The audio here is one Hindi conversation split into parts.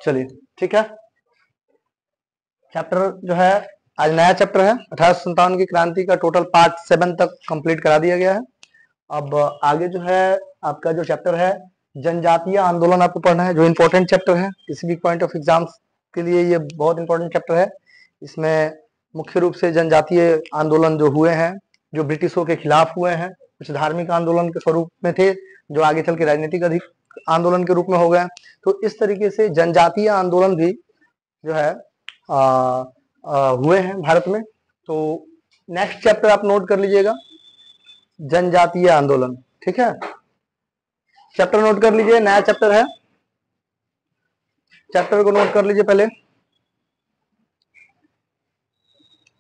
चलिए ठीक है, चैप्टर जो है आज नया चैप्टर है 1857 की क्रांति का टोटल पार्ट 7 तक कंप्लीट करा दिया गया है। अब आगे जो है आपका जो चैप्टर है जनजातीय आंदोलन आपको पढ़ना है, जो इम्पोर्टेंट चैप्टर है किसी भी पॉइंट ऑफ एग्जाम्स के लिए, ये बहुत इंपॉर्टेंट चैप्टर है। इसमें मुख्य रूप से जनजातीय आंदोलन जो हुए हैं, जो ब्रिटिशों के खिलाफ हुए हैं, कुछ धार्मिक आंदोलन के स्वरूप में थे जो आगे चल के राजनीतिक अधिक आंदोलन के रूप में हो गए। तो इस तरीके से जनजातीय आंदोलन भी जो है हुए हैं भारत में। तो नेक्स्ट चैप्टर आप नोट कर लीजिएगा, जनजातीय आंदोलन। ठीक है, चैप्टर नोट कर लीजिए, नया चैप्टर है, चैप्टर को नोट कर लीजिए पहले।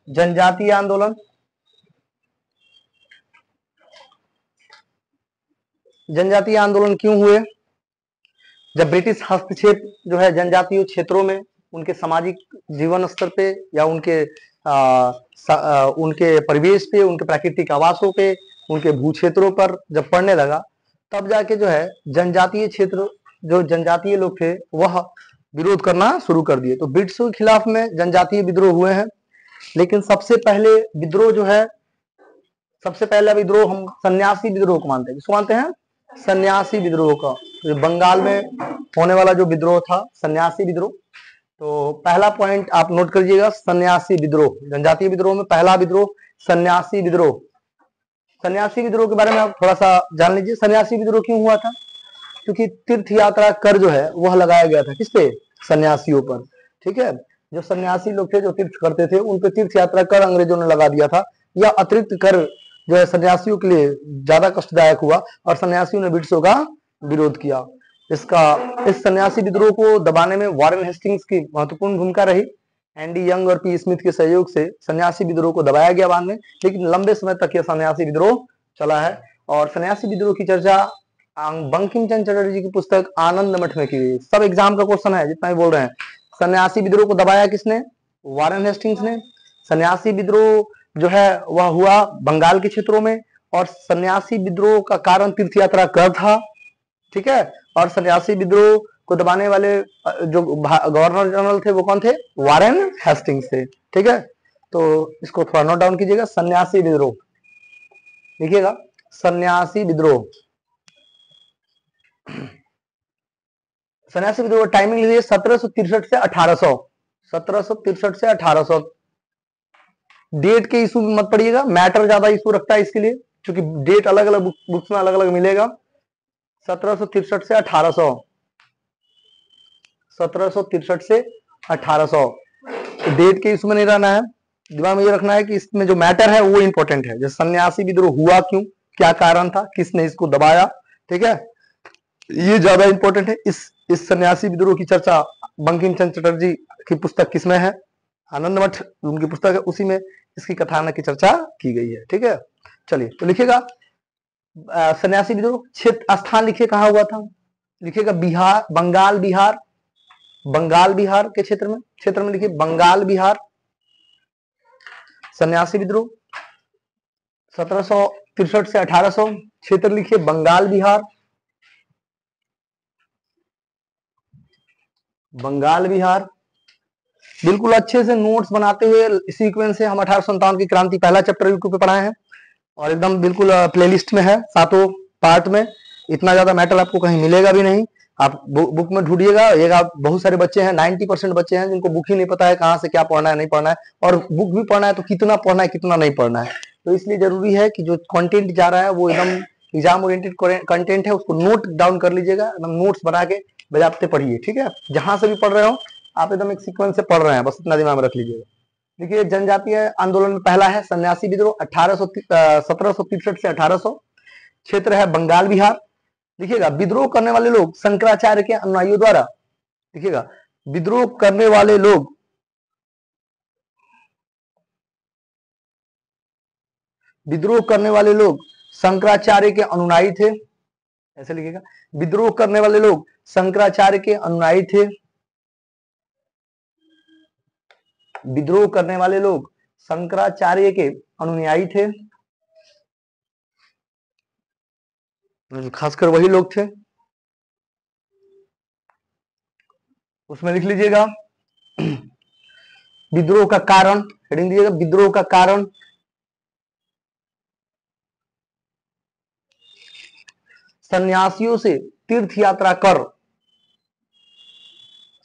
जनजातीय आंदोलन, जनजातीय आंदोलन क्यों हुए? जब ब्रिटिश हस्तक्षेप जो है जनजातीय क्षेत्रों में उनके सामाजिक जीवन स्तर पे या उनके परिवेश पे, उनके प्राकृतिक आवासों पे, उनके भू क्षेत्रों पर जब पड़ने लगा, तब जाके जो है जनजातीय क्षेत्र, जो जनजातीय लोग थे वह विरोध करना शुरू कर दिए। तो ब्रिटिशों के खिलाफ में जनजातीय विद्रोह हुए हैं, लेकिन सबसे पहले विद्रोह जो है, सबसे पहला विद्रोह हम सन्यासी विद्रोह को मानते हैं। किसको मानते हैं? सन्यासी विद्रोह का। तो बंगाल में होने वाला जो विद्रोह था सन्यासी विद्रोह, तो पहला पॉइंट आप नोट करिएगा, सन्यासी विद्रोह। जनजातीय विद्रोह में पहला विद्रोह सन्यासी विद्रोह। सन्यासी विद्रोह के बारे में आप थोड़ा सा जान लीजिए। सन्यासी विद्रोह क्यों हुआ था? क्योंकि तीर्थ यात्रा कर जो है वह लगाया गया था, किस पे? सन्यासियों पर। ठीक है, जो सन्यासी लोग थे जो तीर्थ करते थे उन पे तीर्थ यात्रा कर अंग्रेजों ने लगा दिया था। यह अतिरिक्त कर जो है सन्यासियों के लिए ज्यादा कष्टदायक हुआ और सन्यासियों ने ब्रिटिशों का विरोध किया। इस सन्यासी विद्रोह को दबाने में वॉरेन हेस्टिंग्स की महत्वपूर्ण भूमिका रही। एंडी यंग और पी स्मिथ के सहयोग से सन्यासी विद्रोह को दबाया गया बाद में, लेकिन लंबे समय तक यह सन्यासी विद्रोह चला है। और सन्यासी विद्रोह की चर्चा बंकिम चंद्र चटर्जी की पुस्तक आनंद मठ में की गई। सब एग्जाम का क्वेश्चन है, जितना भी बोल रहे हैं। सन्यासी विद्रोह को दबाया किसने? वॉरेन हेस्टिंग्स ने। सन्यासी विद्रोह जो है वह हुआ बंगाल के क्षेत्रों में, और सन्यासी विद्रोह का कारण तीर्थ यात्रा कर था। ठीक है, और सन्यासी विद्रोह को दबाने वाले जो गवर्नर जनरल थे वो कौन थे? वॉरेन हेस्टिंग्स थे। ठीक है, तो इसको थोड़ा नोट डाउन कीजिएगा, सन्यासी विद्रोह लिखिएगा, सन्यासी विद्रोह। सन्यासी विद्रोह टाइमिंग लीजिए 1763 से 1800, 1763 से 1800। डेट के इशू मत पढ़िएगा, मैटर ज्यादा इशू रखता है इसके लिए, क्योंकि डेट अलग अलग बुक्स में अलग अलग मिलेगा। 1763 से 1800, 1763 से 1800। तो डेट के इशू में नहीं रहना है, दिमाग में ये रखना है कि इसमें जो मैटर है वो इंपॉर्टेंट है। जैसे सन्यासी विद्रोह हुआ क्यों, क्या कारण था, किसने इसको दबाया, ठीक है, ये ज्यादा इंपॉर्टेंट है। इस सन्यासी विद्रोह की चर्चा बंकिम चंद्र चटर्जी की पुस्तक किसमें है? आनंद मठ उनकी पुस्तक है, उसी में इसकी कथानक की चर्चा की गई है। ठीक है, चलिए तो लिखिएगा सन्यासी विद्रोह। क्षेत्र स्थान लिखिए कहाँ हुआ था, लिखिएगा बिहार, बंगाल बिहार, बंगाल बिहार के क्षेत्र में लिखिए बंगाल बिहार। सन्यासी विद्रोह 1763 से 1800, क्षेत्र लिखिए बंगाल बिहार, बंगाल बिहार। बिल्कुल अच्छे से नोट्स बनाते हुए सीक्वेंस से हम 1857 की क्रांति पहला चैप्टर यूट्यूब पे पढ़ाए हैं, और एकदम बिल्कुल प्लेलिस्ट में है, सातों पार्ट में। इतना ज्यादा मैटर आपको कहीं मिलेगा भी नहीं। आप बुक में ढूंढिएगा, ये आप बहुत सारे बच्चे हैं, 90% बच्चे हैं जिनको बुक ही नहीं पता है कहाँ से क्या पढ़ना है नहीं पढ़ना है, और बुक भी पढ़ना है तो कितना पढ़ना है कितना नहीं पढ़ना है। तो इसलिए जरूरी है कि जो कंटेंट जा रहा है वो एकदम एग्जाम ओरिएंटेड कंटेंट है, उसको नोट डाउन कर लीजिएगा, एकदम नोट्स बना के बजाते पढ़िए। ठीक है, जहां से भी पढ़ रहे हो आप एकदम एक सीक्वेंस से पढ़ रहे हैं, बस इतना दिमाग में रख लीजिएगा। देखिए जनजातीय आंदोलन में पहला है सन्यासी विद्रोह 1763 से 1800, क्षेत्र है बंगाल बिहार। देखिएगा विद्रोह करने वाले लोग शंकराचार्य के अनुयायियों द्वारा, देखिएगा विद्रोह करने वाले लोग शंकराचार्य के अनुयायी थे। ऐसे लिखिएगा, विद्रोह करने वाले लोग शंकराचार्य के अनुयायी थे। विद्रोह करने वाले लोग शंकराचार्य के अनुयायी थे, खासकर वही लोग थे। उसमें लिख लीजिएगा विद्रोह का कारण, हेडिंग दीजिएगा विद्रोह का कारण। सन्यासियों से तीर्थ यात्रा कर,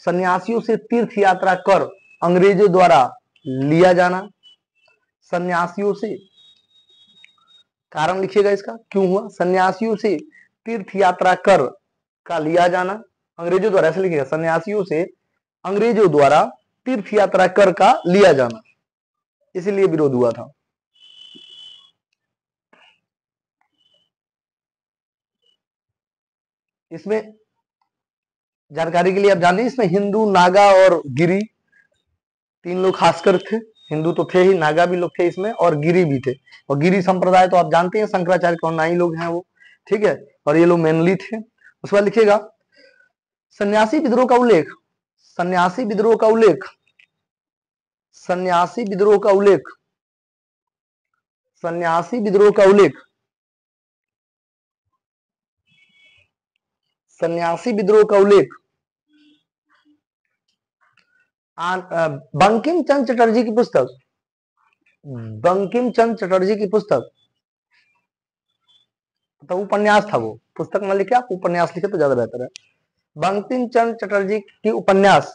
सन्यासियों से तीर्थ यात्रा कर अंग्रेजों द्वारा लिया जाना। सन्यासियों से, कारण लिखिएगा इसका क्यों हुआ, सन्यासियों से तीर्थ यात्रा कर का लिया जाना अंग्रेजों द्वारा, ऐसे लिखिएगा सन्यासियों से अंग्रेजों द्वारा तीर्थ यात्रा कर का लिया जाना, इसीलिए विरोध हुआ था। इसमें जानकारी के लिए आप जानते हैं, इसमें हिंदू, नागा और गिरी, तीन लोग खासकर थे। हिंदू तो थे ही, नागा भी लोग थे इसमें, और गिरी भी थे। और गिरी संप्रदाय तो आप जानते हैं शंकराचार्य के अनुयायी लोग हैं वो, ठीक है, और ये लोग मेनली थे। उसके बाद लिखिएगा सन्यासी विद्रोह का उल्लेख, सन्यासी विद्रोह का उल्लेख, सन्यासी विद्रोह का उल्लेख, सन्यासी विद्रोह का उल्लेख, सन्यासी विद्रोह का उल्लेख बंकिम चंद्र चटर्जी की पुस्तक, बंकिम चंद्र चटर्जी की पुस्तक, तो उपन्यास था वो, पुस्तक में लिखे आप उपन्यास लिखे तो ज्यादा बेहतर है। बंकिम चंद्र चटर्जी की उपन्यास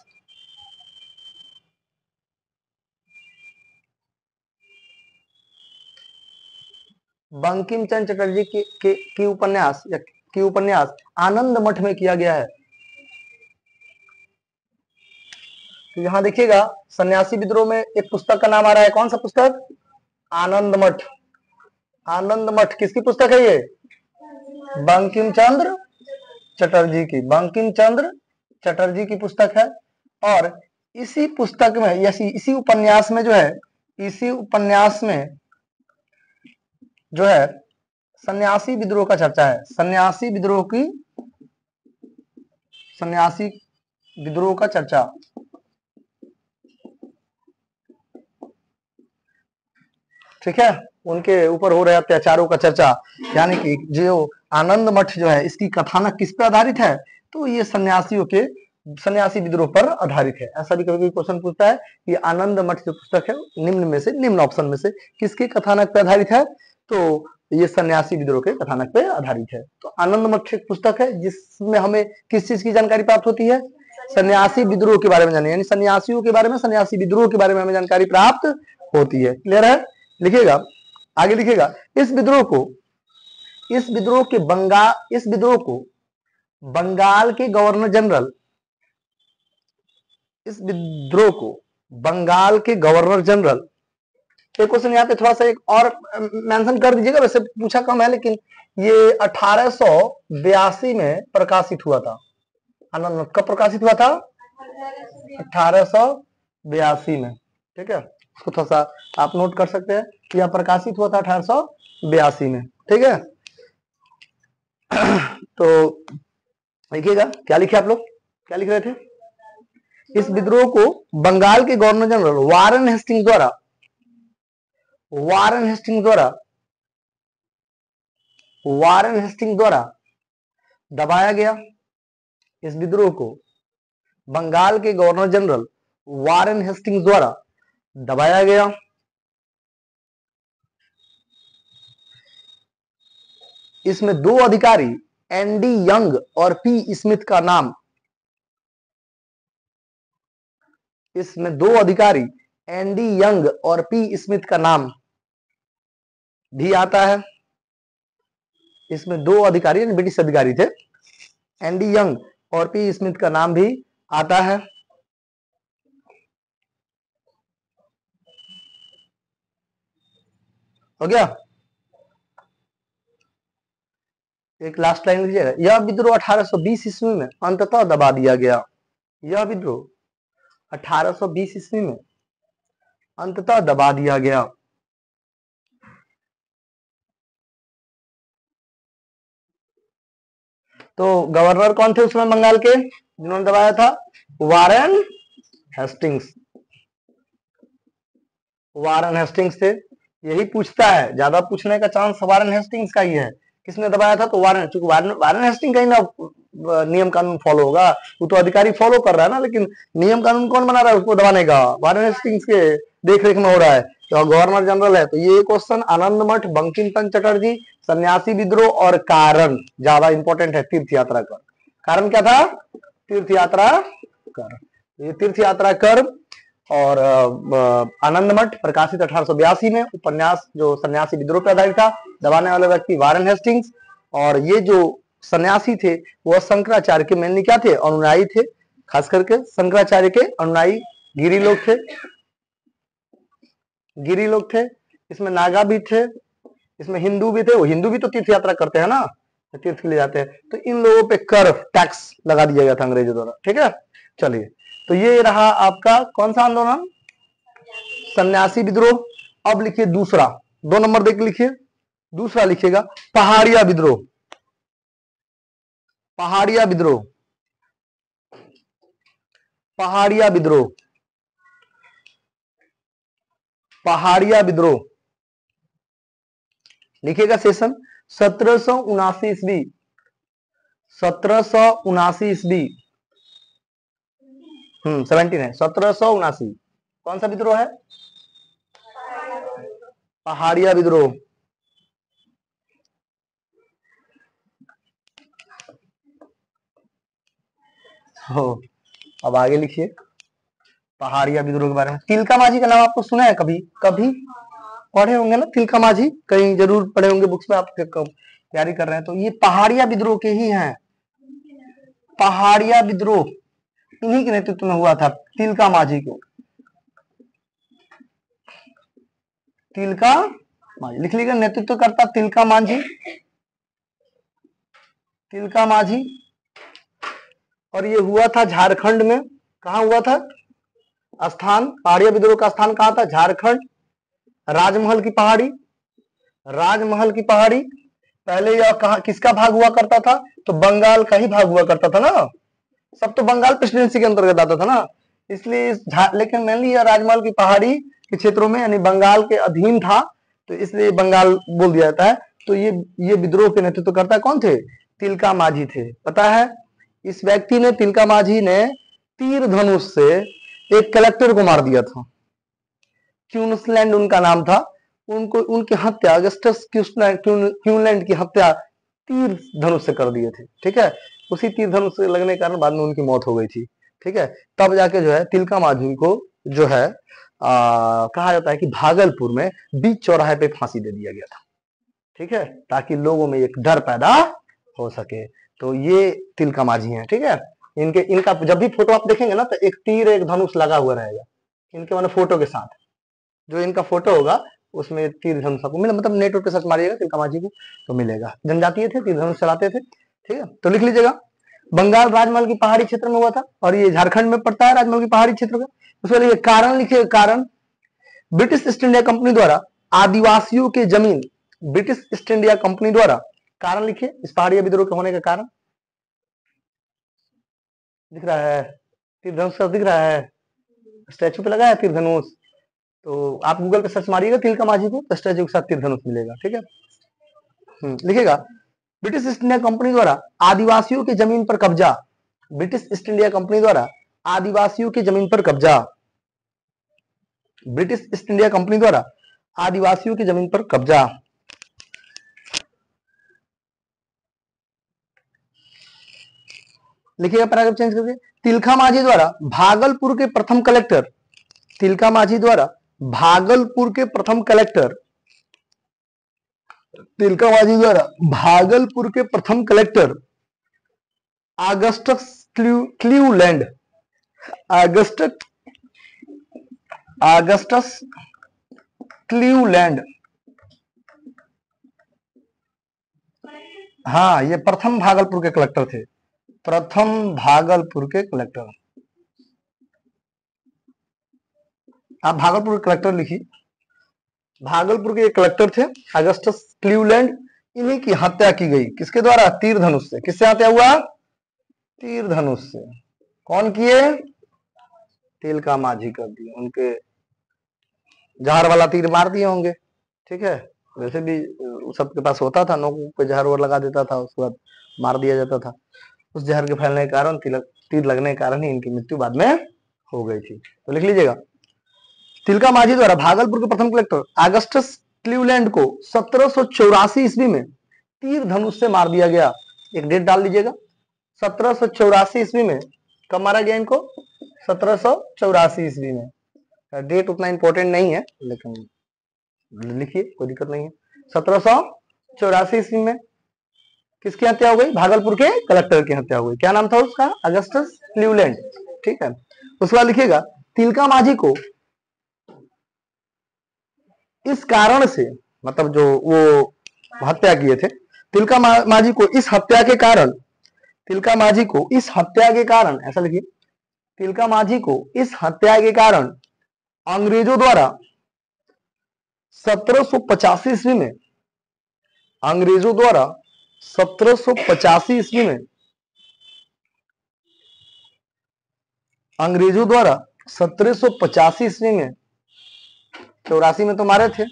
बंकिम चंद्र चटर्जी की उपन्यास या की उपन्यास आनंद मठ में किया गया है। तो यहां देखिएगा सन्यासी विद्रोह में एक पुस्तक का नाम आ रहा है, कौन सा पुस्तक, आनंद मठ। आनंद मठ किसकी पुस्तक है ये, बंकिम चंद्र चटर्जी की, बंकिम चंद्र चटर्जी की पुस्तक है। और इसी पुस्तक में या इसी उपन्यास में जो है, इसी उपन्यास में जो है सन्यासी विद्रोह का चर्चा है, सन्यासी विद्रोह की, सन्यासी विद्रोह का चर्चा, ठीक है, उनके ऊपर हो रहे अत्याचारों का चर्चा। यानी कि जो आनंद मठ जो है इसकी कथानक किस पर आधारित है, तो ये सन्यासियों के, सन्यासी विद्रोह पर आधारित है। ऐसा भी कभी क्वेश्चन पूछता है कि आनंद मठ जो पुस्तक है निम्न में से, निम्न ऑप्शन में से किसके कथानक पर आधारित है, तो ये सन्यासी विद्रोह के कथानक पे आधारित है। तो आनंद मठ एक पुस्तक है जिसमें हमें किस चीज की जानकारी प्राप्त होती है, सन्यासी विद्रोह के बारे में जाने, यानी सन्यासियों के बारे में, सन्यासी विद्रोह के बारे में हमें जानकारी प्राप्त होती है। क्लियर है, लिखिएगा आगे, लिखिएगा इस विद्रोह को, इस विद्रोह के बंगाल, इस विद्रोह को बंगाल के गवर्नर जनरल, इस विद्रोह को बंगाल के गवर्नर जनरल, एक क्वेश्चन यहाँ पे थोड़ा सा एक और मेंशन कर दीजिएगा, वैसे पूछा कम है लेकिन ये 1882 में प्रकाशित हुआ था। आनंद मठ कब प्रकाशित हुआ था, 1882 में, ठीक है, उसको थोड़ा सा आप नोट कर सकते हैं, यह प्रकाशित हुआ था 1882 में, ठीक है। तो देखिएगा क्या लिखे आप लोग, क्या लिख रहे थे, इस विद्रोह को बंगाल के गवर्नर जनरल वारेन हेस्टिंग्स द्वारा, वारेन हेस्टिंग्स द्वारा, वारेन हेस्टिंग्स द्वारा दबाया गया। इस विद्रोह को बंगाल के गवर्नर जनरल वारेन हेस्टिंग्स द्वारा दबाया गया। इसमें दो अधिकारी एनडी यंग और पी स्मिथ का नाम, इसमें दो अधिकारी एनडी यंग और पी स्मिथ का नाम भी आता है। इसमें दो अधिकारी ब्रिटिश अधिकारी थे, एनडी यंग और पी स्मिथ का नाम भी आता है। हो गया, एक लास्ट लाइन लीजिएगा, यह विद्रोह 1820 ईस्वी में अंततः दबा दिया गया। यह विद्रोह 1820 ईस्वी में अंततः दबा दिया गया। तो गवर्नर कौन थे उसमें बंगाल के जिन्होंने दबाया था, वारेन हेस्टिंग्स, वारेन हेस्टिंग्स थे। यही पूछता है, ज्यादा पूछने का चांस वारेन हेस्टिंग्स का ही है किसने दबाया था? तो वारेन, चूंकि वारेन हेस्टिंग कहीं ना नियम कानून फॉलो होगा, वो तो अधिकारी फॉलो कर रहा है ना, लेकिन नियम कानून कौन बना रहा है उसको दबाने का? वारेन हेस्टिंग्स के देख रेख में हो रहा है, तो गवर्नर जनरल है। तो ये क्वेश्चन आनंद मठ, बंकिम चंद्र चटर्जी, सन्यासी विद्रोह और कारण ज्यादा इंपॉर्टेंट है। तीर्थ यात्रा कर, कारण क्या था? तीर्थ यात्रा कर। ये तीर्थ यात्रा कर और आनंद मठ प्रकाशित 1882 में, उपन्यास जो सन्यासी विद्रोह पर आधारित था, दबाने वाले व्यक्ति वारेन हेस्टिंग्स। और ये जो सन्यासी थे वो शंकराचार्य के मेनली क्या थे? अनुयायी थे, खास करके शंकराचार्य के अनुयायी गिरी लोग थे, गिरी लोग थे। इसमें नागा भी थे, इसमें हिंदू भी थे। वो हिंदू भी तो तीर्थ यात्रा करते हैं ना, तीर्थ के लिए जाते हैं। तो इन लोगों पे कर टैक्स लगा दिया गया था अंग्रेजों द्वारा, ठीक है। चलिए, तो ये रहा आपका कौन सा आंदोलन? सन्यासी विद्रोह। अब लिखिए दूसरा, 2 नंबर देख लिखिए, दूसरा लिखिएगा पहाड़िया विद्रोह। पहाड़िया विद्रोह, पहाड़िया विद्रोह, पहाड़िया विद्रोह लिखिएगा। सेशन 1779 ईस्वी, 1779 ईस्वी, 17 है, 1779। कौन सा विद्रोह है? पहाड़िया विद्रोह। हो, अब आगे लिखिए पहाड़िया विद्रोह के बारे में। तिलका माझी का नाम आपको सुना है कभी? कभी पढ़े होंगे ना, तिलका माझी कहीं जरूर पढ़े होंगे, बुक्स में आप तैयारी कर रहे हैं तो। ये पहाड़िया विद्रोह के ही हैं। पहाड़िया विद्रोह इन्हीं के नेतृत्व में हुआ था, तिलका माझी को। तिलका माझी लिख लीजिएगा, नेतृत्व करता तिलका माझी, तिलका माझी। और ये हुआ था झारखंड में। कहा हुआ था स्थान? पहाड़िया विद्रोह का स्थान कहां था? झारखंड। राजमहल की पहाड़ी, राजमहल की पहाड़ी। पहले यह कहा किसका भाग हुआ करता था? तो बंगाल का ही भाग हुआ करता था ना, सब तो बंगाल प्रेसिडेंसी के अंतर्गत आता था ना, इसलिए लेकिन मेनली यह राजमहल की पहाड़ी के क्षेत्रों में यानी बंगाल के अधीन था, तो इसलिए बंगाल बोल दिया जाता है। तो ये विद्रोह के नेतृत्व करता कौन थे? तिलका माझी थे। पता है, इस व्यक्ति ने, तिलका माझी ने तीर धनुष से एक कलेक्टर को मार दिया था। क्यूनसलैंड उनका नाम था। उनको, उनकी हत्या, अगस्टस क्यूनलैंड की हत्या तीर धनुष से कर दिए थे, ठीक है। उसी तीर धनुष से लगने के कारण बाद में उनकी मौत हो गई थी, ठीक है। तब जाके जो है तिलका माझी को जो है कहा जाता है कि भागलपुर में बीच चौराहे पे फांसी दे दिया गया था, ठीक है, ताकि लोगों में एक डर पैदा हो सके। तो ये तिलका माझी हैं, ठीक है। इनका जब भी फोटो आप देखेंगे ना, तो एक तीर एक धनुष लगा हुआ रहेगा इनके माने फोटो के साथ। जो इनका फोटो होगा उसमें तीर धनुष आपको मिले, मतलब नेट पे सर्च मारिएगा तिलका माझी को तो मिलेगा। जनजातीय थे, तीर धनुष चलाते थे, ठीक है। तो लिख लीजिएगा, बंगाल राजमहल की पहाड़ी क्षेत्र में हुआ था, और ये झारखंड में पड़ता है राजमहल की पहाड़ी क्षेत्र का। उसके लिए कारण लिखिए, कारण ब्रिटिश ईस्ट इंडिया कंपनी द्वारा आदिवासियों के जमीन, ब्रिटिश ईस्ट इंडिया कंपनी द्वारा, कारण लिखिए इस पहाड़ी विद्रोह के होने का कारण। दिख रहा है तीर धनुष दिख रहा है, स्टैचू पे लगा है तीर धनुष। तो आप गूगल पे सर्च मारिएगा तिलका माझी को, तो स्टैचू के साथ तीर धनुष मिलेगा, ठीक है। लिखेगा, ब्रिटिश ईस्ट इंडिया कंपनी द्वारा आदिवासियों की जमीन पर कब्जा, ब्रिटिश ईस्ट इंडिया कंपनी द्वारा आदिवासियों की जमीन पर कब्जा, ब्रिटिश ईस्ट इंडिया कंपनी द्वारा आदिवासियों की जमीन पर कब्जा। लिखिएगा पैराग्राफ चेंज करके, तिलका माझी द्वारा भागलपुर के प्रथम कलेक्टर, तिलका माझी द्वारा भागलपुर के प्रथम कलेक्टर, तिलका माझी द्वारा भागलपुर के प्रथम collector Augustus Cleveland, Augustus Cleveland, हाँ ये प्रथम भागलपुर के कलेक्टर थे, प्रथम भागलपुर के कलेक्टर। आप भागलपुर के कलेक्टर लिखिए, भागलपुर के कलेक्टर थे ऑगस्टस क्लीवलैंड। इन्हीं की हत्या की गई, किसके द्वारा? तीर धनुष से। किससे हत्या हुआ? तीर धनुष से। कौन किए? तिलका माझी कर दिए, उनके जहर वाला तीर मार दिए होंगे, ठीक है। वैसे भी सबके पास होता था, नोक पे जहर और लगा देता था, उसके बाद मार दिया जाता था। उस जहर के फैलने के कारण तीर लगने के कारण ही इनकी मृत्यु बाद में हो गई थी। तो लिख लीजिएगा, तिलका माझी द्वारा भागलपुर के प्रथम कलेक्टर अगस्टस क्लीवलैंड को 1784 ईस्वी में तीर धनुष से मार दिया गया। एक डेट डाल लीजिएगा, 1784 ईस्वी में कब मारा गया इनको? 1784 ईस्वी में। डेट उतना इंपॉर्टेंट नहीं है, लेकिन लिखिए, कोई दिक्कत नहीं है। 1784 ईस्वी में किसकी हत्या हो गई? भागलपुर के कलेक्टर की हत्या हो गई। क्या नाम था उसका? Augustus Cleveland. ठीक है, उसके बाद लिखिएगा, तिलका माझी को इस कारण से, मतलब जो वो हत्या किए थे, तिलका माझी को इस हत्या के कारण, तिलका माझी को इस हत्या के कारण, ऐसा लिखिए, तिलका माझी को इस हत्या के कारण अंग्रेजों द्वारा 1785 ईस्वी में, अंग्रेजों द्वारा 1785 ईस्वी में, अंग्रेजों द्वारा 1785 ईस्वी में, 84 में तो मारे थे,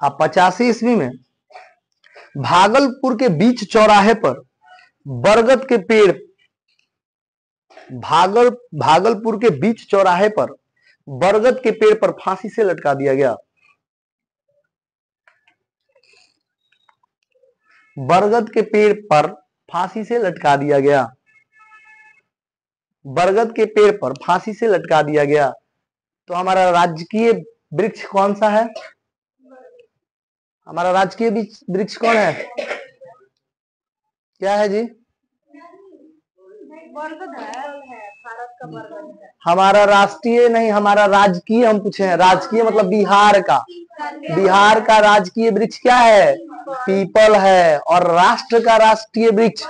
अब 85 ईस्वी में भागलपुर के बीच चौराहे पर बरगद के पेड़, भागलपुर के बीच चौराहे पर बरगद के पेड़ पर फांसी से लटका दिया गया। बरगद के पेड़ पर फांसी से लटका दिया गया। बरगद के पेड़ पर फांसी से लटका दिया गया। तो हमारा राजकीय वृक्ष कौन सा है? हमारा राजकीय वृक्ष कौन है? क्या है जी? बरगद है, भारत का बरगद है। हमारा राष्ट्रीय नहीं, हमारा राजकीय हम पूछे हैं। राजकीय मतलब बिहार का, बिहार का राजकीय वृक्ष क्या है? पीपल है। और राष्ट्र का राष्ट्रीय वृक्ष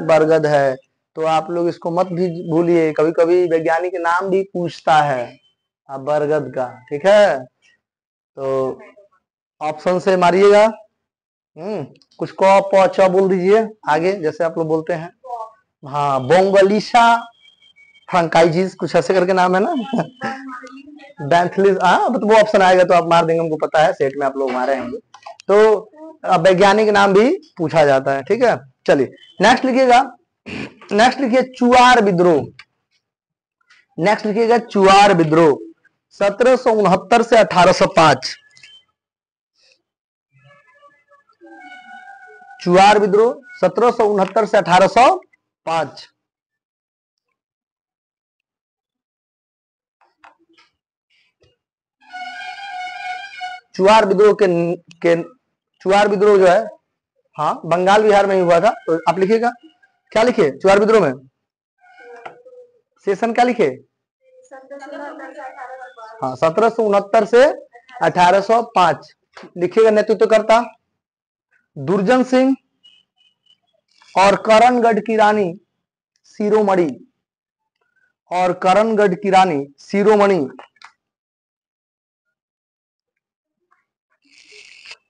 बरगद है। तो आप लोग इसको मत भी भूलिए, कभी कभी वैज्ञानिक नाम भी पूछता है बरगद का। ठीक है, तो ऑप्शन से मारिएगा। कुछ को पौचा बोल दीजिए आगे, जैसे आप लोग बोलते हैं। हाँ, बोंगलिशा फ्रांकाइजिस, कुछ ऐसे करके नाम है ना। बैंथलिस, हाँ तो वो ऑप्शन आएगा तो आप मार देंगे, हमको पता है, सेट में आप लोग मारे होंगे। तो वैज्ञानिक नाम भी पूछा जाता है। ठीक है, चलिए नेक्स्ट लिखिएगा, नेक्स्ट लिखिए चुआर विद्रोह। नेक्स्ट लिखिएगा चुआर विद्रोह 1769 से 1805। चुआर विद्रोह 1769 से 1805। चुआर विद्रोह के चुआर विद्रोह जो है, हाँ बंगाल बिहार में ही हुआ था। तो आप लिखिएगा, क्या लिखे चुआर विद्रोह में? सेशन क्या लिखे? हाँ, 1769 से 1805 लिखिएगा। नेतृत्वकर्ता दुर्जन सिंह और करणगढ़ की रानी शिरोमणि, और करणगढ़ की रानी शिरोमणि,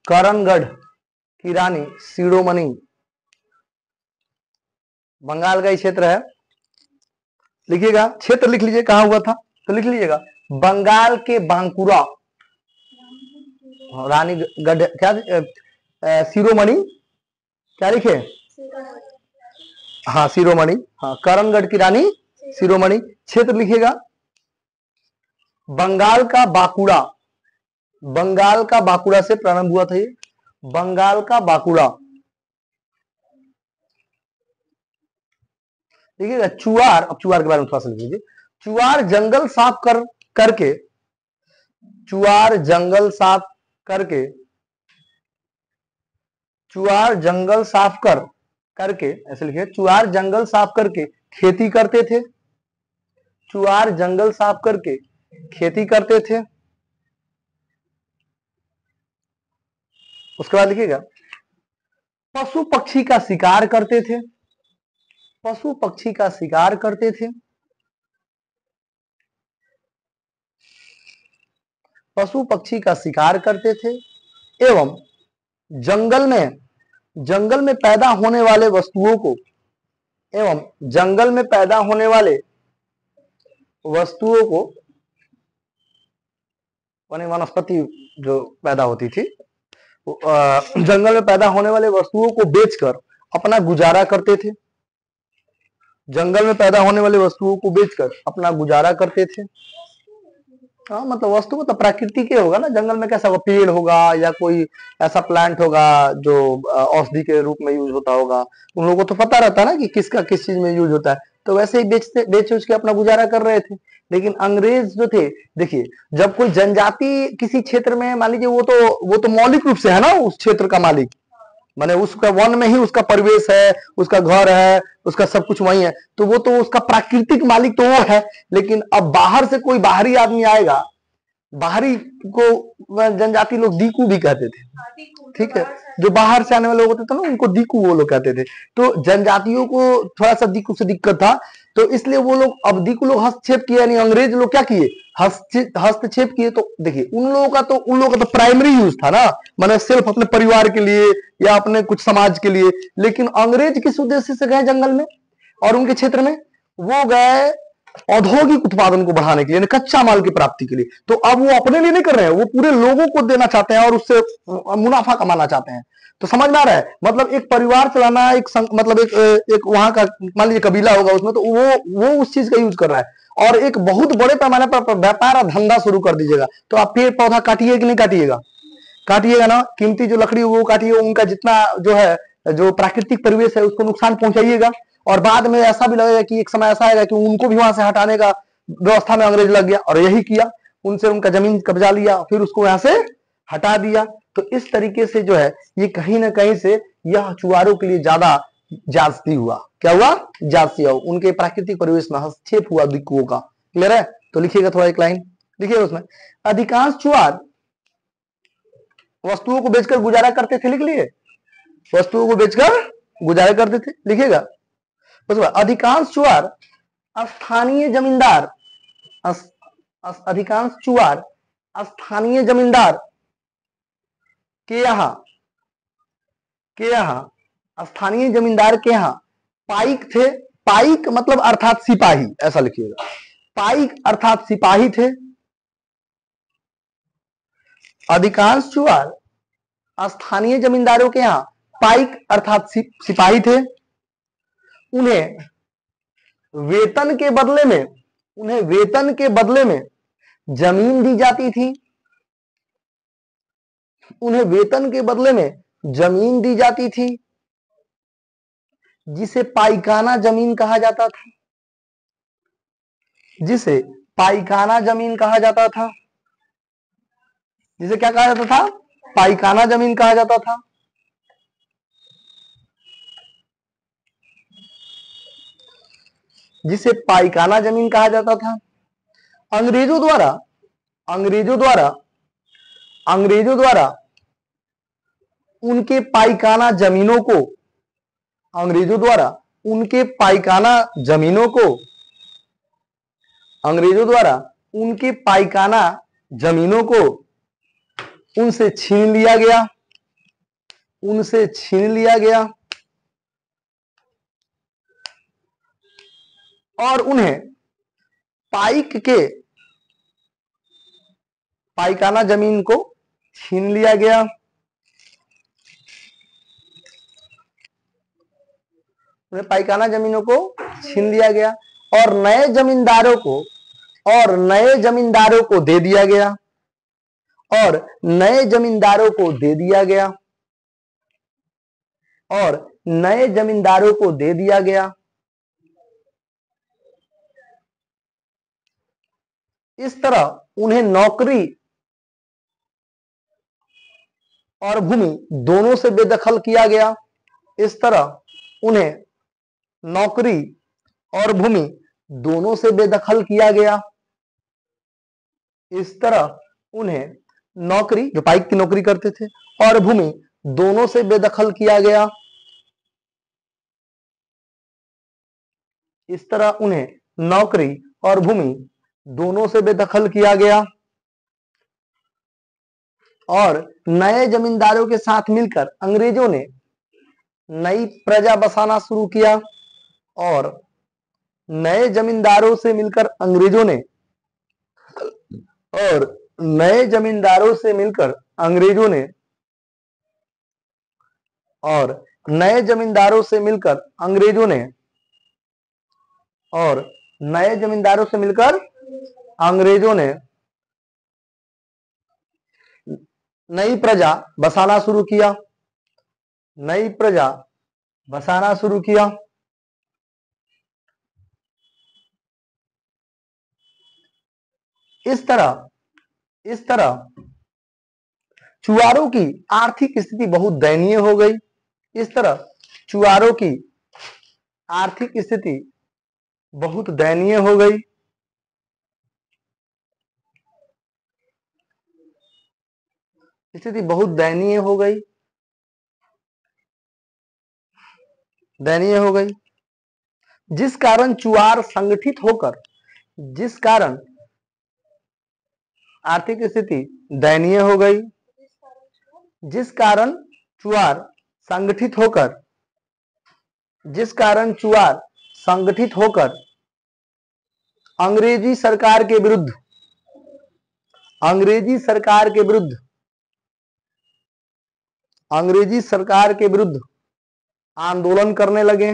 करणगढ़ की रानी शिरोमणि बंगाल का ही क्षेत्र है। लिखिएगा, क्षेत्र लिख लीजिए कहां हुआ था। तो लिख लीजिएगा बंगाल के बांकुरा, रानी गढ़ क्या, शिरोमणि क्या लिखे? हाँ शिरोमणि, हाँ करणगढ़ की रानी शिरोमणि। क्षेत्र लिखिएगा बंगाल का बांकुड़ा, बंगाल का बांकुड़ा से प्रारंभ हुआ था ये, बंगाल का बांकुड़ा। देखिएगा चुआर, अब चुआर के बारे में थोड़ा सा लिख लीजिए। चुआर जंगल साफ करके, चुआर जंगल साफ करके, चुआर जंगल साफ करके, ऐसे लिखिए, चुआर जंगल साफ करके खेती करते थे। चुआर जंगल साफ करके खेती करते थे। उसके बाद लिखिएगा पशु पक्षी का शिकार करते थे। पशु पक्षी का शिकार करते थे। पशु पक्षी का शिकार करते थे एवं जंगल में पैदा होने वाले वस्तुओं को, एवं जंगल में पैदा होने वाले वस्तुओं को, वनस्पति जो पैदा होती थी जंगल में पैदा होने वाले वस्तुओं को बेचकर अपना गुजारा करते थे। जंगल में पैदा होने वाली वस्तुओं को बेचकर अपना गुजारा करते थे। हाँ, मतलब वस्तु मतलब प्रकृति के होगा ना, जंगल में कैसा होगा, पेड़ होगा या कोई ऐसा प्लांट होगा जो औषधि के रूप में यूज होता होगा। उन लोगों को तो पता रहता है ना कि किसका किस चीज में यूज होता है, तो वैसे ही बेच उच के अपना गुजारा कर रहे थे। लेकिन अंग्रेज जो थे, देखिए, जब कोई जनजाति किसी क्षेत्र में, मान लीजिए वो तो मौलिक रूप से है ना उस क्षेत्र का मालिक, माने उसका वन में ही उसका परिवेश है, उसका घर है, उसका सब कुछ वही है, तो वो तो उसका प्राकृतिक मालिक तो वो है। लेकिन अब बाहर से कोई बाहरी आदमी आएगा, बाहरी को जनजाति लोग दीकू भी कहते थे, ठीक है, जो बाहर से आने वाले लोग होते थे ना उनको दीकू वो लोग कहते थे। तो जनजातियों को थोड़ा सा दीकू से दिक्कत था, तो इसलिए वो लोग, अब दीकू लोग हस्तक्षेप किया नहीं, अंग्रेज लोग क्या किए, हस्तक्षेप किए। तो देखिए उन लोगों का तो प्राइमरी यूज था ना, माने सिर्फ अपने परिवार के लिए या अपने कुछ समाज के लिए। लेकिन अंग्रेज किस उद्देश्य से गए जंगल में और उनके क्षेत्र में, वो गए औद्योगिक उत्पादन को बढ़ाने के लिए, कच्चा माल की प्राप्ति के लिए। तो अब वो अपने लिए नहीं कर रहे हैं, वो पूरे लोगों को देना चाहते हैं और उससे मुनाफा कमाना चाहते हैं। तो समझ में आ रहा है, मतलब एक परिवार चलाना, मतलब एक वहां का मान लीजिए कबीला होगा उसमें, तो वो उस चीज का यूज कर रहा है। और एक बहुत बड़े पैमाने पर व्यापार और धंधा शुरू कर दीजिएगा, तो आप पेड़ पौधा काटिए कि नहीं काटिएगा, काटिएगा ना, कीमती जो लकड़ी वो काटिए, उनका जितना जो है, जो प्राकृतिक परिवेश है उसको नुकसान पहुंचाइएगा। और बाद में ऐसा भी लगेगा कि एक समय ऐसा आएगा कि उनको भी वहां से हटाने का व्यवस्था में अंग्रेज लग गया, और यही किया, उनसे उनका जमीन कब्जा लिया, फिर उसको यहां से हटा दिया। तो इस तरीके से जो है ये कहीं ना कहीं से यह चुआरों के लिए ज्यादा जाति हुआ, क्या हुआ, जाति हुआ, उनके प्राकृतिक परिवेश में हस्तक्षेप हुआ दिक्कुओं का। क्लियर है, तो लिखिएगा थोड़ा एक लाइन लिखिएगा उसमें, अधिकांश चुआर वस्तुओं को बेचकर गुजारा करते थे, लिख लिए, वस्तुओं को बेचकर गुजारा करते थे, लिखिएगा। अधिकांश चुआर स्थानीय जमींदार, अधिकांश चुआर स्थानीय जमींदार के यहाँ स्थानीय जमींदार के यहाँ पाइक थे। पाइक मतलब अर्थात सिपाही, ऐसा लिखिएगा, पाइक अर्थात सिपाही थे। अधिकांश चुआर स्थानीय जमींदारों के यहाँ पाइक अर्थात सिपाही थे। उन्हें वेतन के बदले में जमीन दी जाती थी। उन्हें वेतन के बदले में जमीन दी जाती थी, जिसे पाइकाना जमीन कहा जाता था, जिसे पाइकाना जमीन कहा जाता था, जिसे क्या कहा जाता था, पाइकाना जमीन कहा जाता था। जिसे पाइकाना जमीन कहा जाता था। अंग्रेजों द्वारा उनके पाइकाना जमीनों को, अंग्रेजों द्वारा उनके पाइकाना जमीनों को उनसे छीन लिया गया और उन्हें पाइकाना जमीन को छीन लिया गया। उन्हें पाइकाना जमीनों को छीन लिया गया और नए जमींदारों को दे दिया गया, और नए जमींदारों को दे दिया गया। इस तरह उन्हें नौकरी और भूमि दोनों से बेदखल किया गया। इस तरह उन्हें नौकरी और भूमि दोनों से बेदखल किया गया। इस तरह उन्हें नौकरी, जो पाइक की नौकरी करते थे, और भूमि दोनों से बेदखल किया गया। इस तरह उन्हें नौकरी और भूमि दोनों से बेदखल किया गया और नए जमींदारों के साथ मिलकर अंग्रेजों ने नई प्रजा बसाना शुरू किया। और नए जमींदारों से मिलकर अंग्रेजों ने और नए जमींदारों से मिलकर अंग्रेजों ने और नए जमींदारों से मिलकर अंग्रेजों ने नई प्रजा बसाना शुरू किया। नई प्रजा बसाना शुरू किया। इस तरह चुआरों की आर्थिक स्थिति बहुत दयनीय हो गई। इस तरह चुआरों की आर्थिक स्थिति बहुत दयनीय हो गई। स्थिति बहुत दयनीय हो गई। दयनीय हो गई जिस कारण चुआर संगठित होकर, जिस कारण आर्थिक स्थिति दयनीय हो गई, जिस कारण चुआर संगठित होकर, जिस कारण चुआर संगठित होकर अंग्रेजी सरकार के विरुद्ध, अंग्रेजी सरकार के विरुद्ध, अंग्रेजी सरकार के विरुद्ध आंदोलन करने लगे,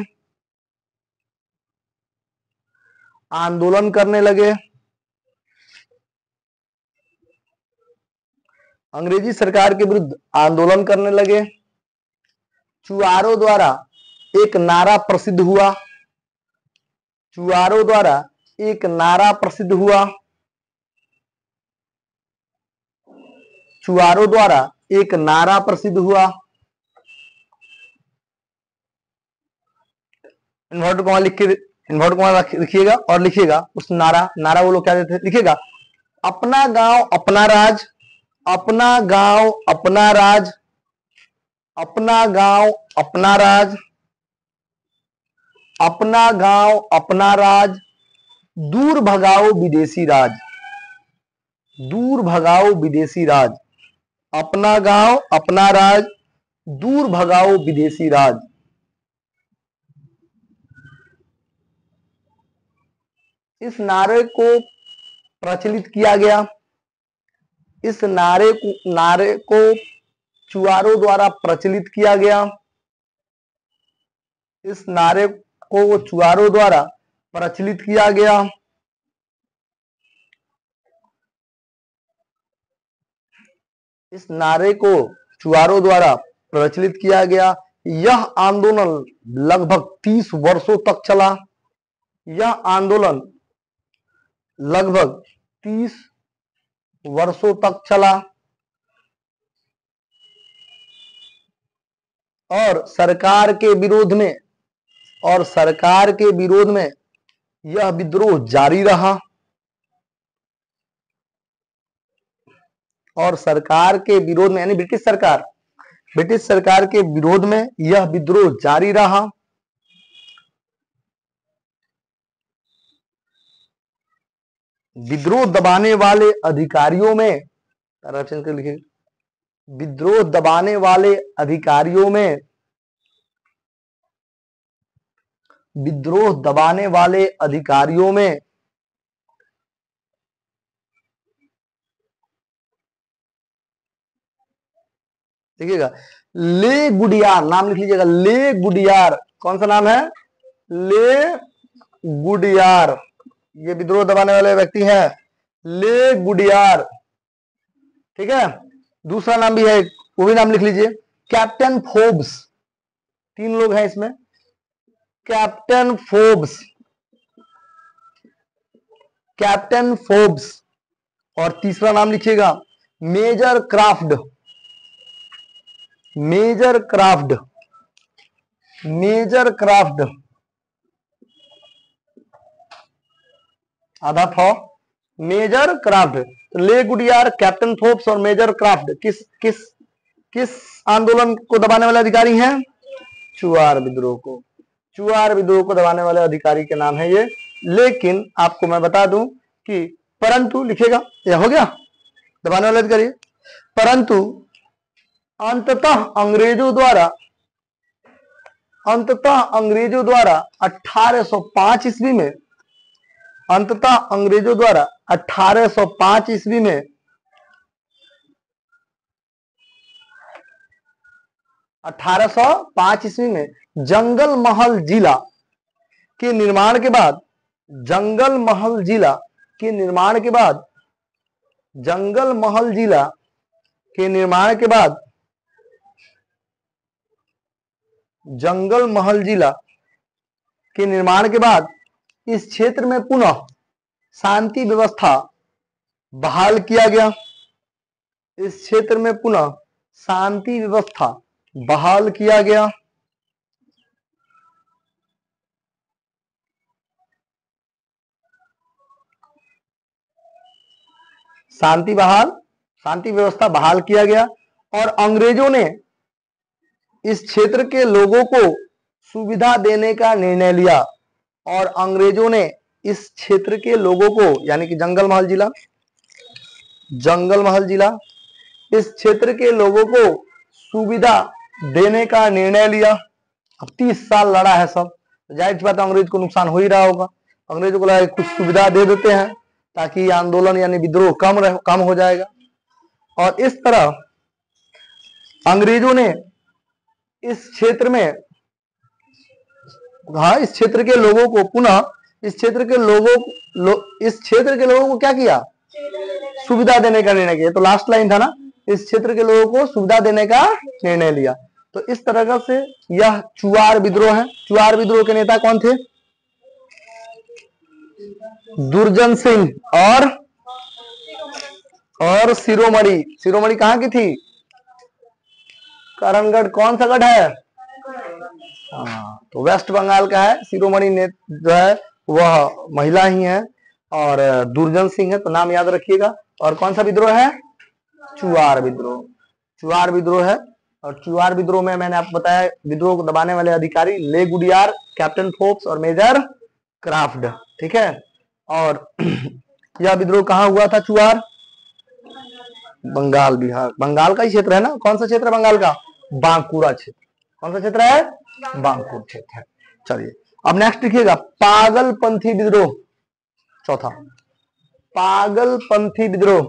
आंदोलन करने लगे। अंग्रेजी सरकार के विरुद्ध आंदोलन करने लगे। चुआरों द्वारा एक नारा प्रसिद्ध हुआ। चुआरों द्वारा एक नारा प्रसिद्ध हुआ। चुआरों द्वारा एक नारा प्रसिद्ध हुआ। इन्वर्टर कॉमा लिख के, इन्वर्टर कॉमा लिखिएगा और लिखिएगा उस नारा वो लोग क्या देते थे, लिखिएगा अपना गांव अपना राज, अपना गांव अपना राज, अपना गांव अपना राज, अपना गांव अपना राज, दूर भगाओ विदेशी राज, दूर भगाओ विदेशी राज, अपना गांव अपना राज, दूर भगाओ विदेशी राज। इस नारे को प्रचलित किया गया। इस नारे को चुआरों द्वारा प्रचलित किया गया। इस नारे को चुआरों द्वारा प्रचलित किया गया। इस नारे को चुआरों द्वारा प्रचलित किया गया। यह आंदोलन लगभग 30 वर्षों तक चला। यह आंदोलन लगभग 30 वर्षों तक चला और सरकार के विरोध में, और सरकार के विरोध में यह विद्रोह जारी रहा। और सरकार के विरोध में यानी ब्रिटिश सरकार के विरोध में यह विद्रोह जारी रहा। विद्रोह दबाने वाले अधिकारियों में, लिखिए विद्रोह दबाने वाले अधिकारियों में, विद्रोह दबाने वाले अधिकारियों में देखिएगा ले गुडियार, नाम लिख लीजिएगा ले गुडियार। कौन सा नाम है? ले गुडियार। ये विद्रोह दबाने वाले व्यक्ति हैं ले गुडियार। ठीक है, दूसरा नाम भी है, वो भी नाम लिख लीजिए, कैप्टन फोर्ब्स। 3 लोग हैं इसमें, कैप्टन फोर्ब्स, कैप्टन फोर्ब्स। और तीसरा नाम लिखिएगा Major Craft, Major Craft, Major Craft. आधा फॉ मेजर क्राफ्ट। तो ले गुडियार, कैप्टन फोर्ब्स और मेजर क्राफ्ट किस किस किस आंदोलन को दबाने वाले अधिकारी हैं? चुआर विद्रोह को, चुआर विद्रोह को दबाने वाले अधिकारी के नाम है ये। लेकिन आपको मैं बता दूं कि परंतु, लिखिएगा यह हो गया दबाने वाले अधिकारी। परंतु अंततः अंग्रेजों द्वारा 1805 ईस्वी में, अंततः अंग्रेजों द्वारा 1805 ईस्वी में 1805 ईस्वी में जंगल महल जिला के निर्माण के बाद, जंगल महल जिला के निर्माण के बाद, जंगल महल जिला के निर्माण के बाद, जंगल महल जिला के निर्माण के बाद इस क्षेत्र में पुनः शांति व्यवस्था बहाल किया गया। इस क्षेत्र में पुनः शांति व्यवस्था बहाल किया गया। शांति व्यवस्था बहाल किया गया और अंग्रेजों ने इस क्षेत्र के लोगों को सुविधा देने का निर्णय लिया। और अंग्रेजों ने इस क्षेत्र के लोगों को, यानी कि जंगल महल जिला, जंगल महल जिला, इस क्षेत्र के लोगों को सुविधा देने का निर्णय लिया। अब 30 साल लड़ा है सब, जाहिर सी बात है अंग्रेज को नुकसान हो ही रहा होगा। अंग्रेजों को लगा कुछ सुविधा दे देते हैं ताकि आंदोलन यानी विद्रोह कम हो जाएगा। और इस तरह अंग्रेजों ने इस क्षेत्र में, इस क्षेत्र के लोगों को पुनः, इस क्षेत्र के लोगों को क्या किया? सुविधा देने का निर्णय किया। तो लास्ट लाइन था ना, इस क्षेत्र के लोगों को सुविधा देने का निर्णय लिया। तो इस तरह से यह चुआर विद्रोह है। चुआर विद्रोह के नेता कौन थे? दुर्जन सिंह और शिरोमणि। शिरोमणि कहाँ की थी? करणगढ़। कौन सा गढ़ है? तो वेस्ट बंगाल का है। शिरोमणि ने जो है वह महिला ही है और दुर्जन सिंह है, तो नाम याद रखिएगा। और कौन सा विद्रोह है? चुआर विद्रोह। चुआर विद्रोह है। और चुआर विद्रोह में मैंने आपको बताया विद्रोह को दबाने वाले अधिकारी ले गुडियार, कैप्टन फोर्ब्स और मेजर क्राफ्ट। ठीक है। और यह विद्रोह कहाँ हुआ था? चुआर, बंगाल, बिहार, बंगाल का ही क्षेत्र है ना। कौन सा क्षेत्र है बंगाल का? बांकुरा क्षेत्र। कौन सा क्षेत्र है? बांकुर क्षेत्र है। चलिए अब नेक्स्ट लिखिएगा, पागलपंथी विद्रोह। चौथा, पागलपंथी विद्रोह।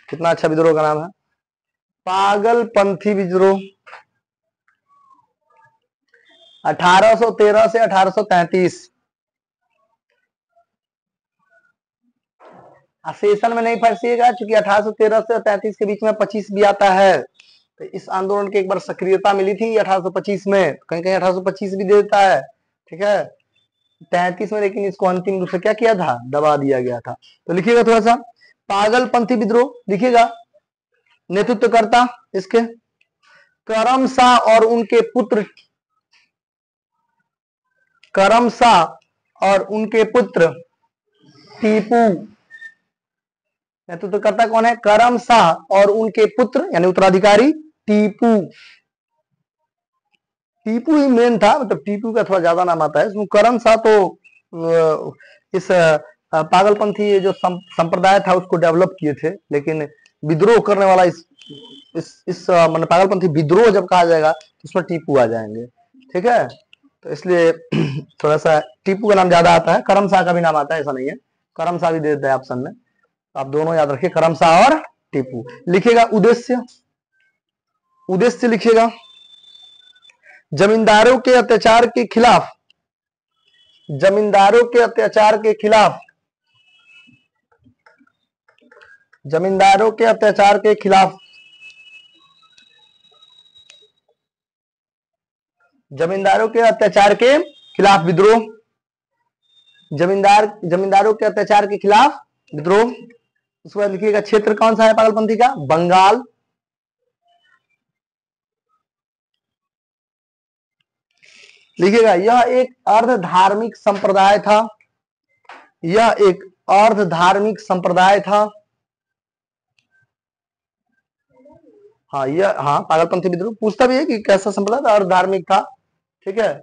कितना अच्छा विद्रोह का नाम है, पागलपंथी विद्रोह। 1813 से 1833। सेशन में नहीं फंसिएगा क्योंकि 1813 से 33 के बीच में 25 भी आता है। तो इस आंदोलन की एक बार सक्रियता मिली थी 1825 में, कहीं कहीं 1825 भी देता है। ठीक है। 33 में लेकिन इसको अंतिम रूप से क्या किया था? दबा दिया गया था। तो लिखिएगा थोड़ा सा, पागलपंथी विद्रोह लिखिएगा। नेतृत्वकर्ता इसके करम शाह और उनके पुत्र, करम शाह और उनके पुत्र टीपू। नेतृत्वकर्ता कौन है? करम शाह और उनके पुत्र यानी उत्तराधिकारी टीपू। टीपू ही मेन था, मतलब टीपू का थोड़ा ज्यादा नाम आता है इसमें। करम शाह तो इस पागलपंथी जो संप्रदाय था उसको डेवलप किए थे, लेकिन विद्रोह करने वाला इस मतलब पागलपंथी विद्रोह जब कहा जाएगा तो उसमें टीपू आ जाएंगे। ठीक है। तो इसलिए थोड़ा सा टीपू का नाम ज्यादा आता है, करम शाह का भी नाम आता है, ऐसा नहीं है। करम शाह भी दे देता है ऑप्शन में, आप दोनों याद रखिए, करम शाह और टीपू। लिखिएगा उद्देश्य, उद्देश्य लिखिएगा, जमींदारों के अत्याचार के खिलाफ, जमींदारों के अत्याचार के खिलाफ, जमींदारों के अत्याचार के खिलाफ, जमींदारों के अत्याचार के खिलाफ विद्रोह, जमींदारों के अत्याचार के खिलाफ विद्रोह। उसके बाद लिखिएगा क्षेत्र कौन सा है पागलपंथी का? बंगाल। लिखिएगा यह एक अर्ध धार्मिक संप्रदाय था, यह एक अर्ध धार्मिक संप्रदाय था। पागलपंथी विद्रोह पूछता भी है कि कैसा संप्रदाय था? अर्ध धार्मिक था। ठीक है।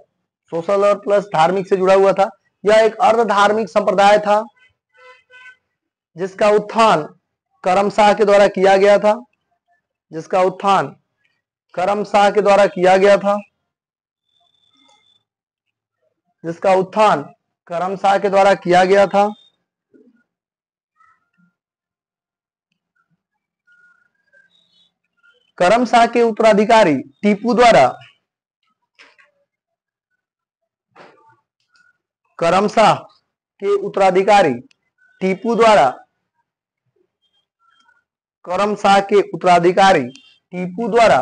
सोशल और प्लस धार्मिक से जुड़ा हुआ था। यह एक अर्ध धार्मिक संप्रदाय था जिसका उत्थान करम शाह के द्वारा किया गया था, जिसका उत्थान करम शाह के द्वारा किया गया था, जिसका उत्थान करम शाह के द्वारा किया गया था। करमशाह के उत्तराधिकारी टीपू द्वारा करमशाह के उत्तराधिकारी टीपू द्वारा करमशाह के उत्तराधिकारी टीपू द्वारा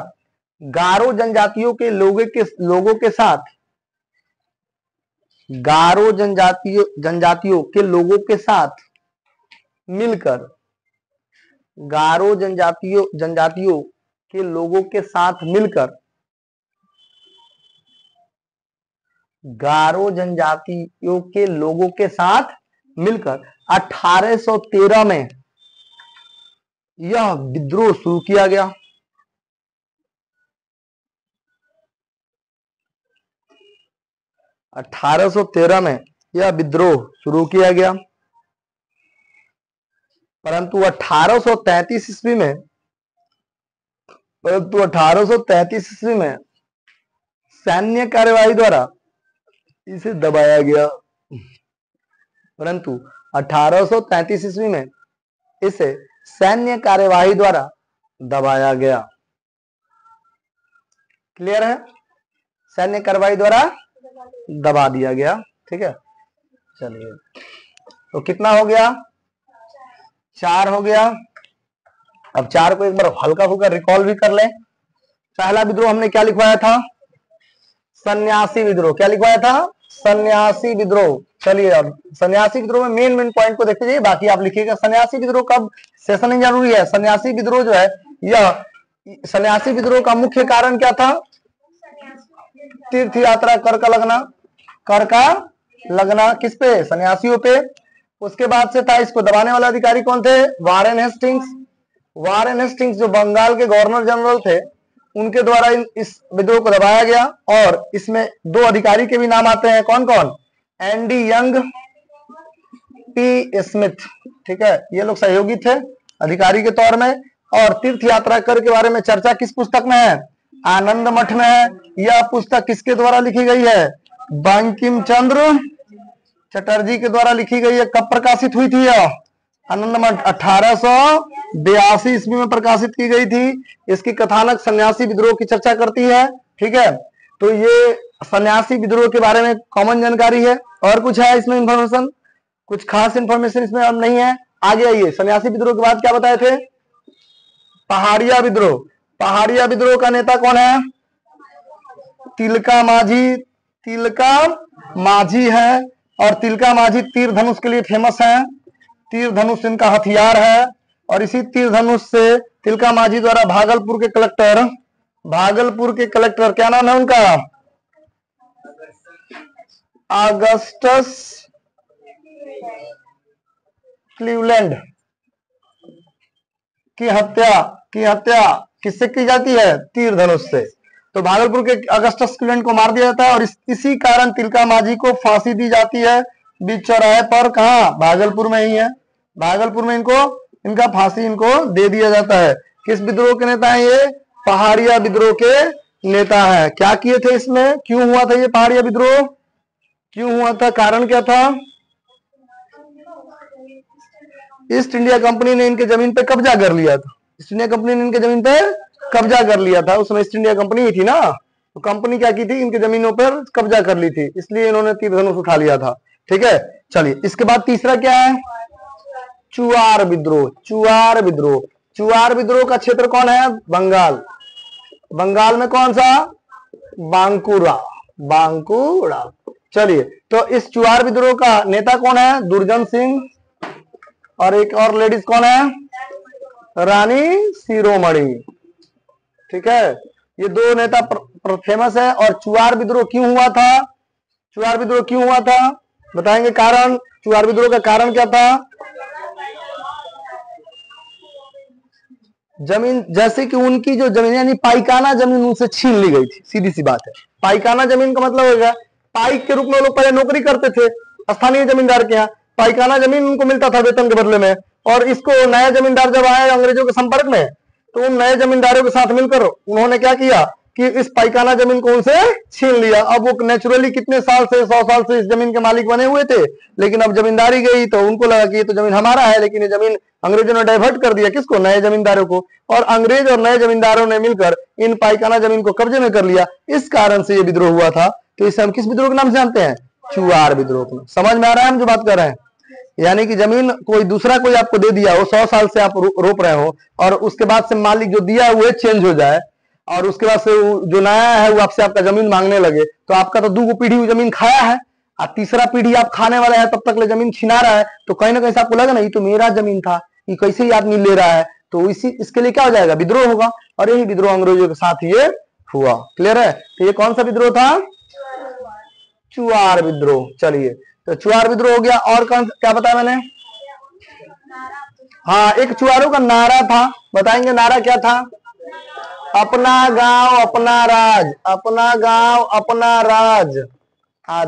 गारो जनजातियों के लोगों के साथ गारो जनजातियों के लोगों के साथ मिलकर गारो जनजातियों के लोगों के साथ मिलकर गारो जनजातियों के लोगों के साथ मिलकर 1813 में यह विद्रोह शुरू किया गया। 1813 में यह विद्रोह शुरू किया गया, परंतु 1833 ईस्वी में सैन्य कार्यवाही द्वारा इसे दबाया गया। परंतु 1833 ईस्वी में इसे सैन्य कार्यवाही द्वारा दबाया गया। क्लियर है? सैन्य कार्यवाही द्वारा दबा दिया गया। ठीक है, चलिए तो कितना हो गया? 4 हो गया। अब 4 को एक बार हल्का फुल्का रिकॉल भी कर लें। पहला विद्रोह हमने क्या लिखवाया था? सन्यासी विद्रोह। क्या लिखवाया था? सन्यासी विद्रोह। चलिए अब सन्यासी विद्रोह में मेन पॉइंट को देखते जाइए, बाकी आप लिखिएगा। सन्यासी विद्रोह कब सेशन नहीं जरूरी है। सन्यासी विद्रोह जो है, यह सन्यासी विद्रोह का मुख्य कारण क्या था? तीर्थ यात्रा कर का लगना किस पे? सन्यासियों पे। उसके बाद से था, इसको दबाने वाला अधिकारी कौन थे? Warren Hastings. वारेन हेस्टिंग्स जो बंगाल के गवर्नर जनरल थे, उनके द्वारा इस विद्रोह को दबाया गया। और इसमें 2 अधिकारी के भी नाम आते हैं। कौन कौन? ND Young, P Smith. ठीक है, ये लोग सहयोगी थे अधिकारी के तौर में। और तीर्थ यात्रा कर के बारे में चर्चा किस पुस्तक में है? आनंद मठ में है। यह पुस्तक किसके द्वारा लिखी गई है? बंकिम चंद्र चटर्जी के द्वारा लिखी गई है। कब प्रकाशित हुई थी यह? आनंद मठ 1882 ईस्वी में प्रकाशित की गई थी। इसकी कथानक सन्यासी विद्रोह की चर्चा करती है। ठीक है, तो ये सन्यासी विद्रोह के बारे में कॉमन जानकारी है। और कुछ है इसमें इंफॉर्मेशन? कुछ खास इंफॉर्मेशन इसमें अब नहीं है। आगे आइए, सन्यासी विद्रोह के बाद क्या बताए थे? पहाड़िया विद्रोह। पहाड़िया विद्रोह का नेता कौन है? तिलका माझी। तिलका माझी है। और तिलका माझी तीर धनुष के लिए फेमस है। तीर धनुष इनका हथियार है। और इसी तीर धनुष से तिलका माझी द्वारा भागलपुर के कलेक्टर क्या नाम है उनका? अगस्टस क्लीवलैंड की हत्या किससे की जाती है? तीर धनुष से। तो भागलपुर के अगस्टस क्लीवलैंड को मार दिया जाता है। और इसी कारण तिलका माझी को फांसी दी जाती है बीच चौराहे पर। कहा? भागलपुर में ही है। भागलपुर में इनका फांसी इनको दे दिया जाता है। किस विद्रोह के नेता है ये? पहाड़िया विद्रोह के नेता है। क्या किए थे इसमें? क्यों हुआ था ये पहाड़िया विद्रोह? क्यों हुआ था? कारण क्या था? ईस्ट इंडिया कंपनी ने इनके जमीन पे कब्जा कर लिया था। ईस्ट इंडिया कंपनी ने इनके जमीन पे कब्जा कर लिया था। उस समय ईस्ट इंडिया कंपनी ही थी ना, तो कंपनी क्या की थी? इनके जमीनों पर कब्जा कर ली थी, इसलिए इन्होंने तीर धनुष उठा लिया था। ठीक है, चलिए इसके बाद तीसरा क्या है? चुआर विद्रोह। चुआर विद्रोह। चुआर विद्रोह का क्षेत्र कौन है? बंगाल। बंगाल में कौन सा? बांकुरा। चलिए, तो इस चुआर विद्रोह का नेता कौन है? दुर्जन सिंह। और एक और लेडीज कौन है? रानी शिरोमणि। ठीक है, ये 2 नेता फेमस है। और चुआर विद्रोह क्यों हुआ था? चुआर विद्रोह क्यों हुआ था बताएंगे कारण। चुआर विद्रोह का कारण क्या था? जमीन, जैसे कि उनकी जो जमीन यानी पाइकाना जमीन उनसे छीन ली गई थी। सीधी सी बात है। पाइकाना जमीन का मतलब होगा, पाइक के रूप में लोग पहले नौकरी करते थे स्थानीय जमींदार के यहाँ। पाइकाना जमीन उनको मिलता था वेतन के बदले में। और इसको नया जमींदार जब आए अंग्रेजों के संपर्क में, तो उन नए जमींदारों के साथ मिलकर उन्होंने क्या किया? कि इस पाइकाना जमीन को उनसे छीन लिया। अब वो नेचुरली कितने साल से 100 साल से इस जमीन के मालिक बने हुए थे, लेकिन अब जमींदारी गई तो उनको लगा कि ये तो जमीन हमारा है, लेकिन ये जमीन अंग्रेजों ने डाइवर्ट कर दिया। किसको? नए जमींदारों को। और अंग्रेज और नए जमींदारों ने मिलकर इन पाइकाना जमीन को कब्जे में कर लिया। इस कारण से ये विद्रोह हुआ था। तो इसे हम किस विद्रोह के नाम से जानते हैं? चुआर विद्रोह। समझ में आ रहा है हम जो बात कर रहे हैं? यानी कि जमीन कोई दूसरा कोई आपको दे दिया हो, 100 साल से आप रोप रहे हो, और उसके बाद से मालिक जो दिया है वो चेंज हो जाए, और उसके बाद से जो नया है वो आपसे आपका जमीन मांगने लगे, तो आपका तो 2 पीढ़ी वो जमीन खाया है, और तीसरा पीढ़ी आप खाने वाले हैं, तब तक ले जमीन छिना रहा है। तो कहीं ना कहीं आपको लगा ना ये तो मेरा जमीन था, ये कैसे ही आदमी ले रहा है, तो इसके लिए क्या हो जाएगा? विद्रोह होगा। और यही विद्रोह अंग्रेजों के साथ ये हुआ। क्लियर है? तो ये कौन सा विद्रोह था? चुआर विद्रोह। चलिए, तो चुआर विद्रोह हो गया। और कौन क्या बताया मैंने? हाँ, एक चुआरों का नारा था, बताएंगे नारा क्या था? अपना गांव अपना राज, अपना गांव अपना राज,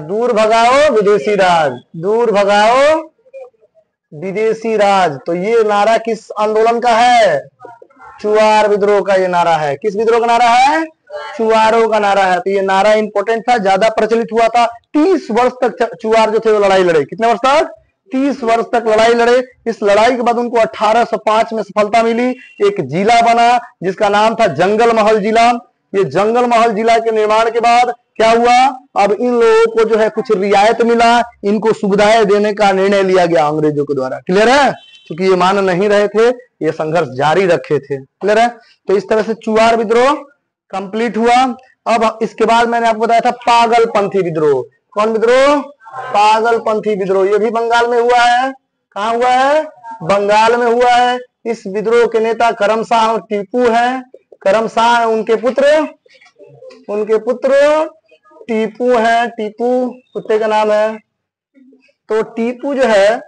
दूर भगाओ विदेशी राज, दूर भगाओ विदेशी राज। तो ये नारा किस आंदोलन का है? चुआर विद्रोह का ये नारा है। किस विद्रोह का नारा है? चुआरों का नारा है। तो ये नारा इंपॉर्टेंट था, ज्यादा प्रचलित हुआ था। 30 वर्ष तक चुआर जो थे वो लड़ाई लड़े। कितने वर्ष तक? 30 वर्ष तक लड़ाई लड़े। इस लड़ाई के बाद उनको 1805 में सफलता मिली। एक जिला बना जिसका नाम था जंगल महल जिला। ये जंगल महल जिला के निर्माण के बाद क्या हुआ? अब इन लोगों को जो है कुछ रियायत मिला, इनको सुविधाएं देने का निर्णय लिया गया अंग्रेजों के द्वारा। क्लियर है? क्योंकि ये मान नहीं रहे थे, ये संघर्ष जारी रखे थे। क्लियर है? तो इस तरह से चुआर विद्रोह कंप्लीट हुआ। अब इसके बाद मैंने आपको बताया था पागलपंथी विद्रोह। कौन विद्रोह? पागलपंथी विद्रोह। ये भी बंगाल में हुआ है। कहाँ हुआ है? बंगाल में हुआ है। इस विद्रोह के नेता करमशाह टीपू हैं। करमशाह उनके पुत्र टीपू हैं। टीपू कुत्ते का नाम है। तो टीपू जो है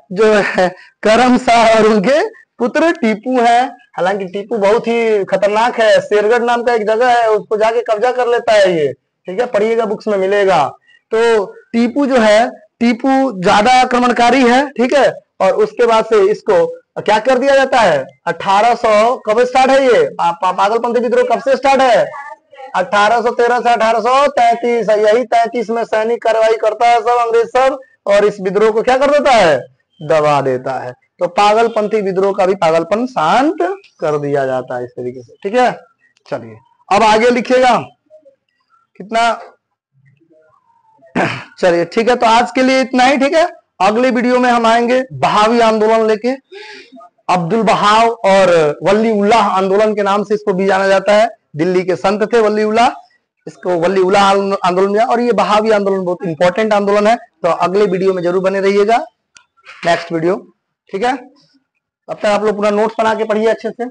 करमशाह और उनके पुत्र टीपू है। हालांकि टीपू बहुत ही खतरनाक है। शेरगढ़ नाम का एक जगह है, उसको जाके कब्जा कर लेता है ये। ठीक है, पढ़िएगा, बुक्स में मिलेगा। तो टीपू जो है, टीपू ज्यादा आक्रमणकारी है। ठीक है, और उसके बाद से इसको क्या कर दिया जाता है? 1800 कब स्टार्ट है ये पागलपंथी विद्रोह? कब से स्टार्ट है? 1813 से 1833। यही 33 में सैनिक कार्रवाई करता है सब अंग्रेज सब, और इस विद्रोह को क्या कर देता है? दबा देता है। तो पागलपंथी विद्रोह का भी पागलपन शांत कर दिया जाता है इस तरीके से। ठीक है, चलिए अब आगे लिखिएगा कितना। चलिए ठीक है, तो आज के लिए इतना ही। ठीक है, अगले वीडियो में हम आएंगे बहावी आंदोलन लेके। अब्दुल बहाव और वली उल्लाह आंदोलन के नाम से इसको भी जाना जाता है। दिल्ली के संत थे वली उल्लाह, इसको वली उल्लाह आंदोलन दिया। और ये बहावी आंदोलन बहुत इंपॉर्टेंट आंदोलन है। तो अगले वीडियो में जरूर बने रहिएगा, नेक्स्ट वीडियो। ठीक है, अब तक आप लोग पूरा नोट्स बना के पढ़िए अच्छे से।